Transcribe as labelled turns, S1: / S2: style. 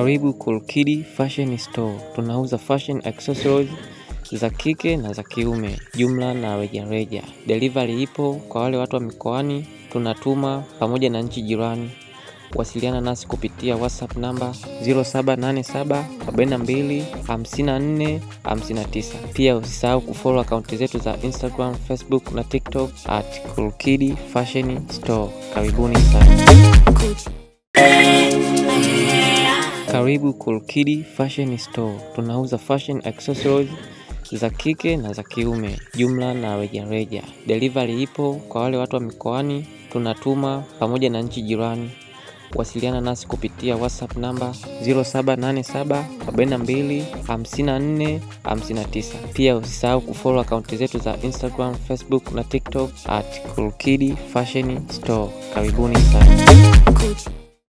S1: Karibu Cool Kid Fashion Store. Tunauza fashion accessories za kike na za kiume, jumla na rejareja. Delivery ipo kwa wale watu wa mikoani, tunatuma pamoja na nchi jirani. Wasiliana nasi kupitia WhatsApp namba 0787 42 54 59. Pia usisahau kufollow akaunti zetu za Instagram, Facebook na TikTok @Cool Kid Fashion Store. Karibuni sana. Karibu Cool Kid Fashion Store. Tunauza fashion accessories za kike na za kiume, jumla na rejareja. Delivery ipo kwa wale watu wa mikoani, tunatuma pamoja na nchi jirani. Wasiliana nasi kupitia WhatsApp namba 0787 42 54 59. Pia usisahau kufollow akaunti zetu za Instagram, Facebook na TikTok @Cool Kid Fashion Store. Karibuni sana.